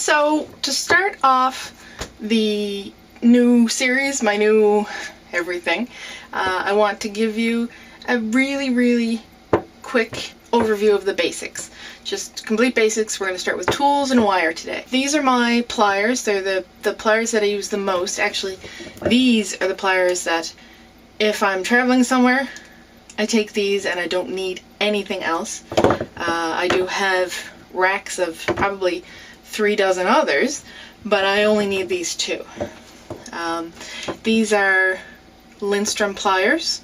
So to start off the new series, my new everything, I want to give you a really quick overview of the basics. Just complete basics. We're going to start with tools and wire today. These are my pliers. They're the pliers that I use the most. Actually, these are the pliers that if I'm traveling somewhere, I take these and I don't need anything else. I do have racks of probably 3 dozen others, but I only need these 2. These are Lindstrom pliers.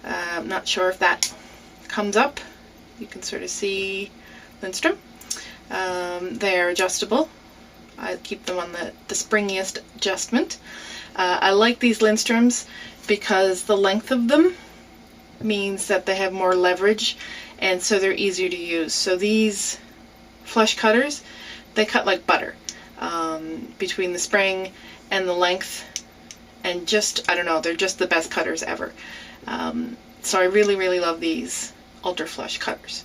I'm not sure if that comes up. You can sort of see Lindstrom. They're adjustable. I keep them on the springiest adjustment. I like these Lindstroms because the length of them means that they have more leverage, and so they're easier to use. So these flush cutters, they cut like butter between the spring and the length, and just, I don't know, they're just the best cutters ever. So I really love these ultra flush cutters.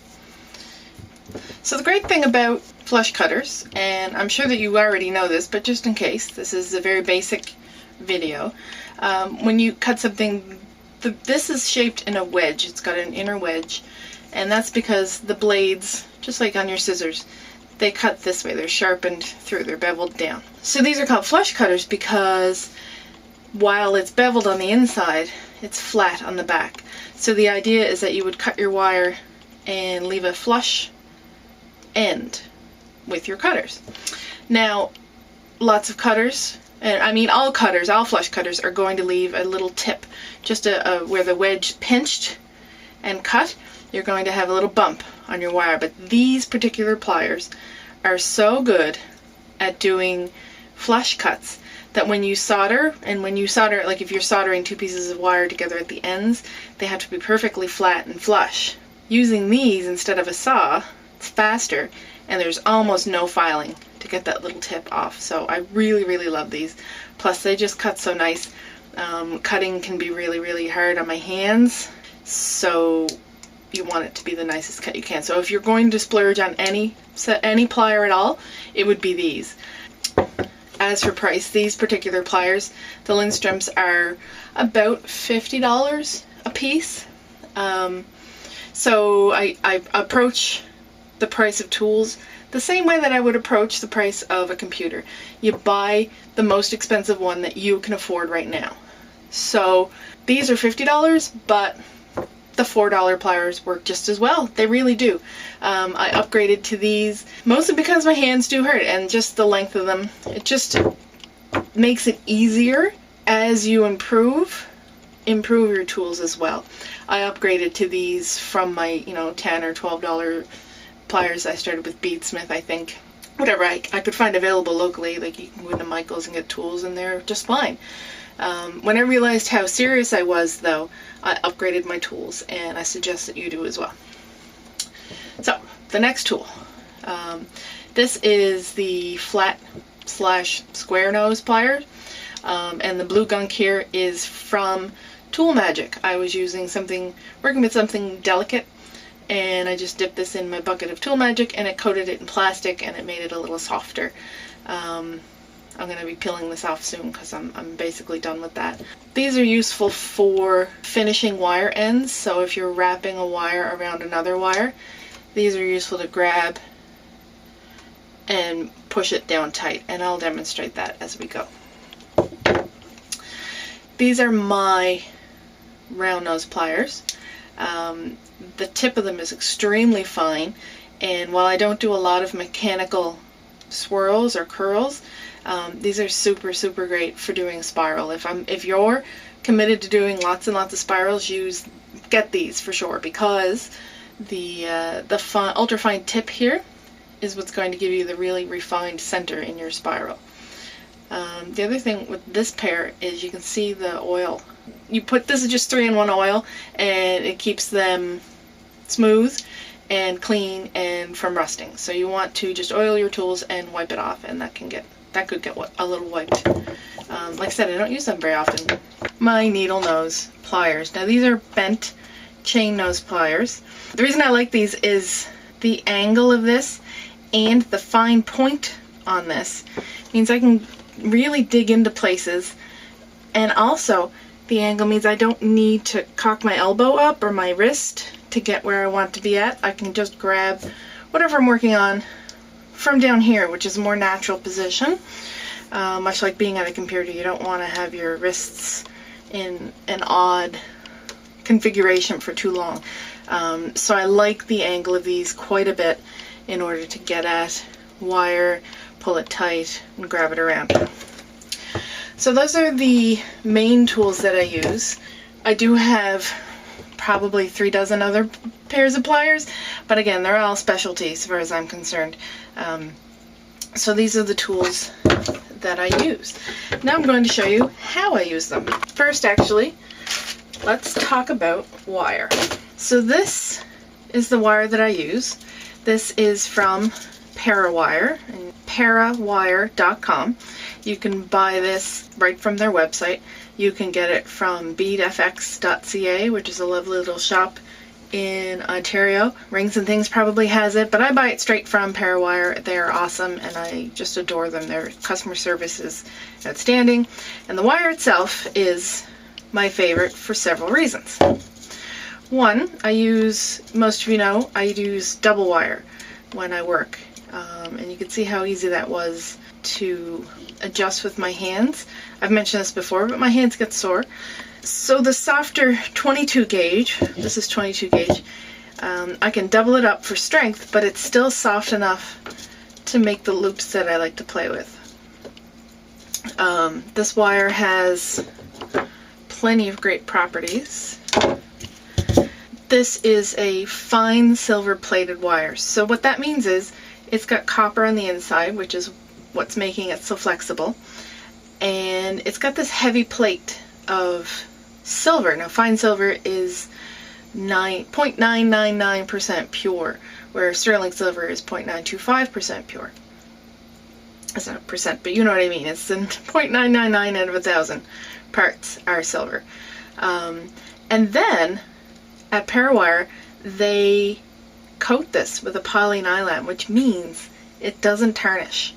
So the great thing about flush cutters, and I'm sure that you already know this, but just in case, this is a very basic video. When you cut something, this is shaped in a wedge. It's got an inner wedge, and that's because the blades, just like on your scissors, they cut this way. They're sharpened through, they're beveled down. So these are called flush cutters because while it's beveled on the inside, it's flat on the back. So the idea is that you would cut your wire and leave a flush end with your cutters. Now, lots of cutters, and I mean all cutters, all flush cutters are going to leave a little tip, just where the wedge pinched and cut, you're going to have a little bump on your wire. But these particular pliers are so good at doing flush cuts that when you solder, like if you're soldering 2 pieces of wire together at the ends, they have to be perfectly flat and flush. Using these instead of a saw, it's faster, and there's almost no filing to get that little tip off. So I really love these. Plus they just cut so nice. Cutting can be really hard on my hands, so you want it to be the nicest cut you can. So if you're going to splurge on any plier at all, it would be these. As for price, these particular pliers, the Lindstroms, are about $50 a piece. So I approach the price of tools the same way that I would approach the price of a computer. You buy the most expensive one that you can afford right now. So these are $50, but the $4 pliers work just as well. They really do. I upgraded to these mostly because my hands do hurt, and just the length of them, it just makes it easier as you improve your tools as well. I upgraded to these from my $10 or $12 pliers I started with Beadsmith, I think. Whatever I could find available locally, like you can go to Michael's and get tools, and they're just fine. When I realized how serious I was, though, I upgraded my tools, and I suggest that you do as well. So, the next tool. This is the flat/square nose plier, and the blue gunk here is from Tool Magic. I was working with something delicate, and I just dipped this in my bucket of Tool Magic, and it coated it in plastic, and it made it a little softer. I'm going to be peeling this off soon because I'm basically done with that. These are useful for finishing wire ends, so if you're wrapping a wire around another wire, these are useful to grab and push it down tight, and I'll demonstrate that as we go. These are my round nose pliers. The tip of them is extremely fine, and while I don't do a lot of mechanical swirls or curls, these are super great for doing spiral. If you're committed to doing lots and lots of spirals, get these for sure, because the ultra fine tip here is what's going to give you the really refined center in your spiral. The other thing with this pair is you can see the oil. This is just 3-in-1 oil, and it keeps them smooth and clean and from rusting. So you want to just oil your tools and wipe it off, and that could get a little wiped. Like I said, I don't use them very often. My needle nose pliers. Now these are bent chain nose pliers. The reason I like these is the angle of this and the fine point on this means I can really dig into places, and also the angle means I don't need to cock my elbow up or my wrist to get where I want to be at. I can just grab whatever I'm working on from down here, which is a more natural position. Much like being at a computer, you don't want to have your wrists in an odd configuration for too long. So I like the angle of these quite a bit in order to get at wire, pull it tight, and grab it around. So those are the main tools that I use. I do have probably 3 dozen other pairs of pliers, but again, they're all specialties as far as I'm concerned. So these are the tools that I use. Now I'm going to show you how I use them. First, actually, let's talk about wire. So this is the wire that I use. This is from Parawire, and parawire.com. You can buy this right from their website. You can get it from beadfx.ca, which is a lovely little shop in Ontario. Rings and Things probably has it, but I buy it straight from Parawire. They're awesome, and I just adore them. Their customer service is outstanding, and the wire itself is my favorite for several reasons. One, most of you know, I use double wire when I work, and you can see how easy that was to adjust with my hands. I've mentioned this before, but my hands get sore. So the softer 22 gauge, this is 22 gauge, I can double it up for strength, but it's still soft enough to make the loops that I like to play with. This wire has plenty of great properties. This is a fine silver plated wire. So what that means is it's got copper on the inside, which is what's making it so flexible, and it's got this heavy plate of silver. Now, fine silver is 0.999% pure, where sterling silver is 0.925% pure. It's not a percent, but you know what I mean. It's in 0.999 out of 1,000 parts are silver. And then at Parawire, they coat this with a polynylon, which means it doesn't tarnish.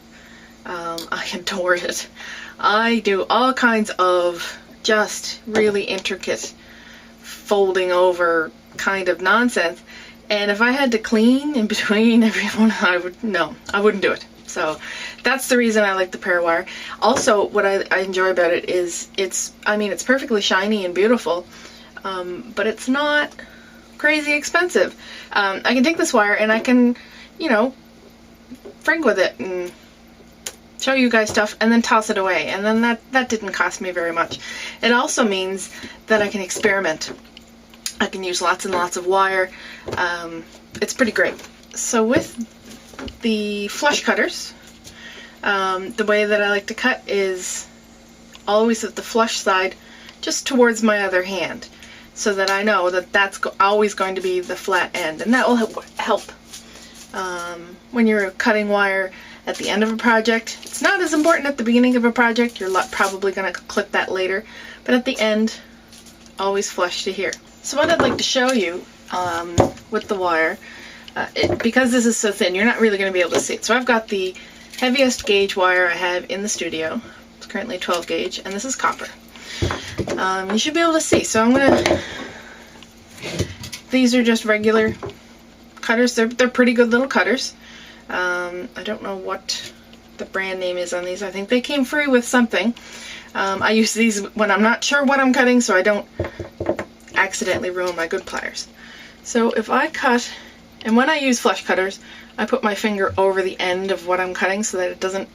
I adore it. I do all kinds of just really intricate folding over kind of nonsense, and if I had to clean in between every one, I wouldn't do it. So that's the reason I like the Parawire. Also, what I enjoy about it is it's perfectly shiny and beautiful, but it's not crazy expensive. I can take this wire and I can, frig with it and show you guys stuff and then toss it away, and then that didn't cost me very much. It also means that I can experiment. I can use lots and lots of wire. It's pretty great. So with the flush cutters, the way that I like to cut is always with the flush side just towards my other hand, so that I know that that's always going to be the flat end, and that will help when you're cutting wire at the end of a project. It's not as important at the beginning of a project. You're probably going to clip that later, but at the end, always flush to here. So what I'd like to show you with the wire, because this is so thin, you're not really going to be able to see it. So I've got the heaviest gauge wire I have in the studio. It's currently 12 gauge, and this is copper. You should be able to see. So these are just regular cutters. They're pretty good little cutters. I don't know what the brand name is on these. I think they came free with something. I use these when I'm not sure what I'm cutting, so I don't accidentally ruin my good pliers. So if I cut, and when I use flush cutters, I put my finger over the end of what I'm cutting so that it doesn't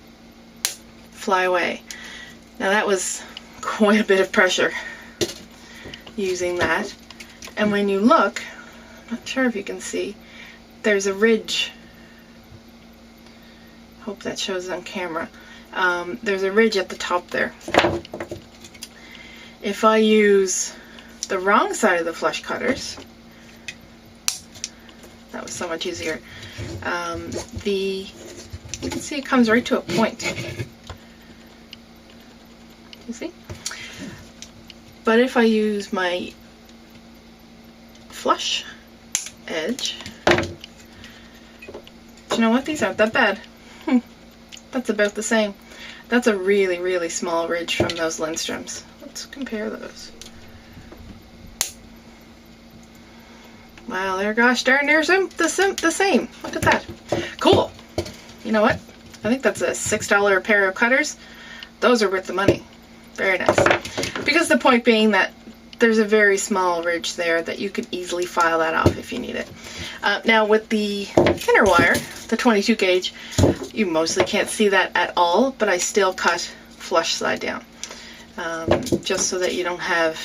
fly away. Now that was quite a bit of pressure using that. And when you look, I'm not sure if you can see, there's a ridge. Hope that shows on camera. There's a ridge at the top there. If I use the wrong side of the flush cutters, that was so much easier. You can see it comes right to a point. You see? But if I use my flush edge, you know what? These aren't that bad. That's about the same. That's a really, really small ridge from those Lindstroms. Let's compare those. Wow, they're gosh darn near the same. Look at that. Cool. You know what? I think that's a $6 pair of cutters. Those are worth the money. Very nice. Because the point being that there's a very small ridge there that you could easily file that off if you need it. Now with the thinner wire, the 22 gauge, you mostly can't see that at all, but I still cut flush side down. Just so that you don't have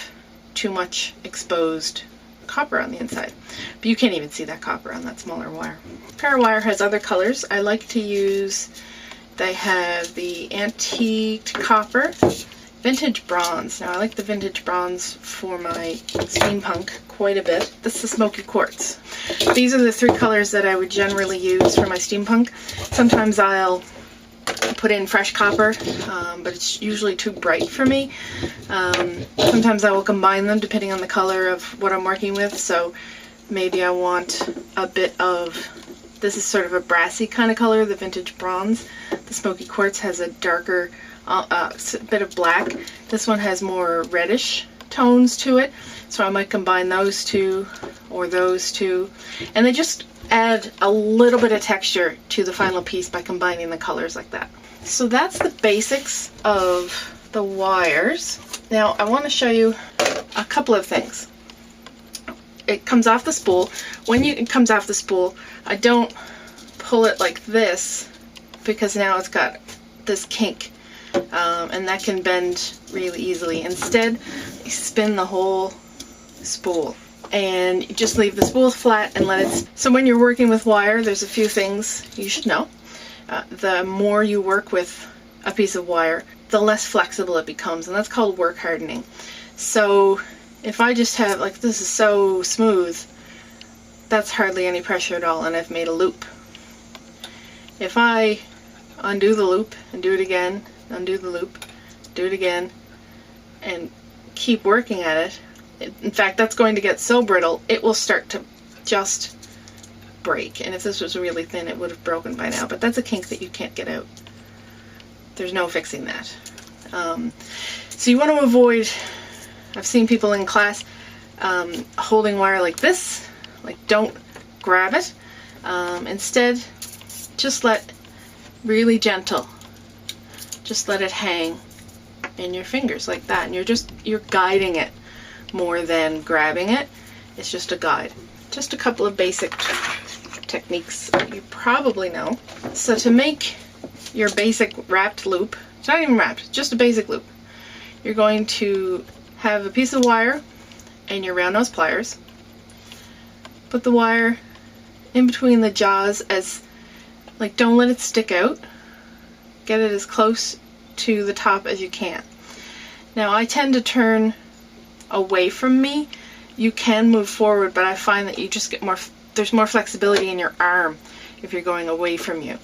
too much exposed copper on the inside. But you can't even see that copper on that smaller wire. Parawire has other colors. I like to use, they have the antiqued copper, vintage bronze. Now I like the vintage bronze for my steampunk quite a bit. This is the smoky quartz. These are the three colors that I would generally use for my steampunk. Sometimes I'll put in fresh copper, but it's usually too bright for me. Sometimes I will combine them depending on the color of what I'm working with. So maybe I want a bit of, this is sort of a brassy kind of color, the vintage bronze. The smoky quartz has a darker bit of black. This one has more reddish tones to it. So I might combine those two or those two. And they just add a little bit of texture to the final piece by combining the colors like that. So that's the basics of the wires. Now I want to show you a couple of things. It comes off the spool. When it comes off the spool, I don't pull it like this because now it's got this kink, and that can bend really easily. Instead, you spin the whole spool and you just leave the spool flat and let it. So when you're working with wire, there's a few things you should know. The more you work with a piece of wire, the less flexible it becomes, and that's called work hardening. So if I just have, like, this is so smooth, that's hardly any pressure at all, and I've made a loop. If I undo the loop and do it again, undo the loop, do it again, and keep working at it, in fact, that's going to get so brittle, it will start to just break. And if this was really thin, it would have broken by now. But that's a kink that you can't get out. There's no fixing that. So you want to avoid, I've seen people in class holding wire like this. Like, don't grab it. Instead, just really gentle. Just let it hang in your fingers like that. And you're guiding it more than grabbing it. It's just a guide. Just a couple of basic techniques you probably know. So to make your basic wrapped loop, it's not even wrapped, just a basic loop, you're going to have a piece of wire and your round nose pliers. Put the wire in between the jaws, as, like, don't let it stick out. Get it as close to the top as you can. Now I tend to turn away from me. You can move forward, but I find that you just get more, there's more flexibility in your arm if you're going away from you.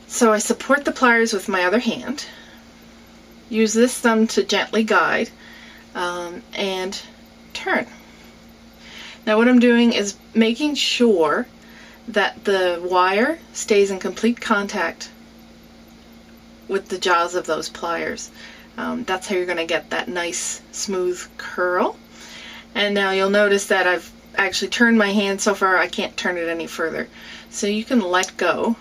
So I support the pliers with my other hand, use this thumb to gently guide, and turn. Now what I'm doing is making sure that the wire stays in complete contact with the jaws of those pliers. That's how you're going to get that nice smooth curl. And now you'll notice that I've actually turned my hand so far I can't turn it any further. So you can let go,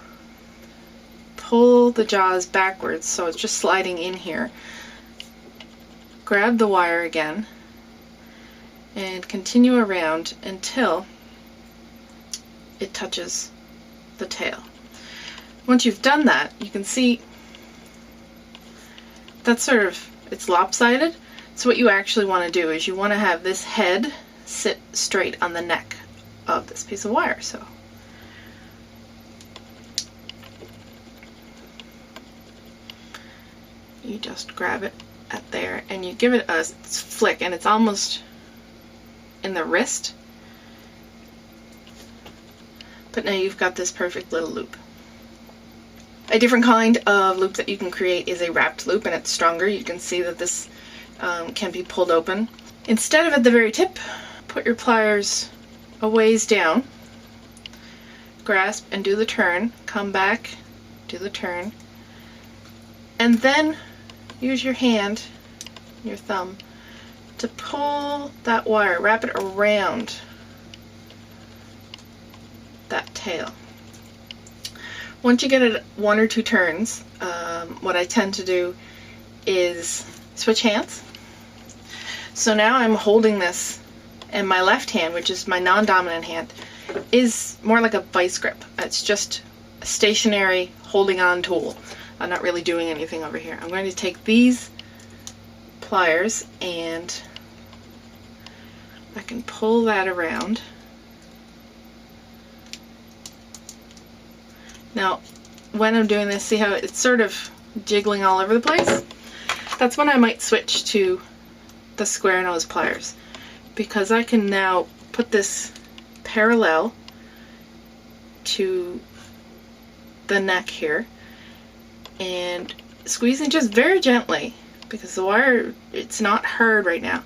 pull the jaws backwards so it's just sliding in here, grab the wire again, and continue around until it touches the tail. Once you've done that, you can see that's sort of, it's lopsided. So what you actually want to do is you want to have this head sit straight on the neck of this piece of wire. So you just grab it at there and you give it a flick, and it's almost in the wrist. But now you've got this perfect little loop. A different kind of loop that you can create is a wrapped loop, and it's stronger. You can see that this can be pulled open. Instead of at the very tip, put your pliers a ways down, grasp and do the turn, come back, do the turn, And then use your hand, your thumb, to pull that wire, wrap it around that tail. Once you get it 1 or 2 turns, what I tend to do is switch hands. So now I'm holding this, and my left hand, which is my non-dominant hand, is more like a vice grip. It's just a stationary holding on tool. I'm not really doing anything over here. I'm going to take these pliers and I can pull that around. Now, when I'm doing this, see how it's sort of jiggling all over the place? That's when I might switch to the square nose pliers, because I can now put this parallel to the neck here and squeezing just very gently, because the wire, it's not hard right now,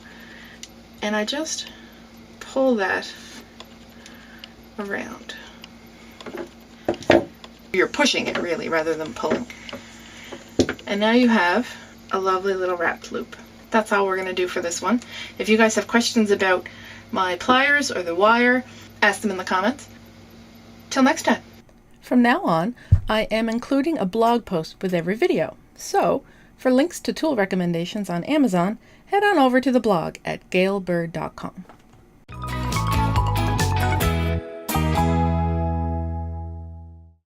and I just pull that around. You're pushing it really rather than pulling. And now you have a lovely little wrapped loop. That's all we're going to do for this one. If you guys have questions about my pliers or the wire, ask them in the comments. Till next time. From now on, I am including a blog post with every video. So, for links to tool recommendations on Amazon, head on over to the blog at gailbird.com.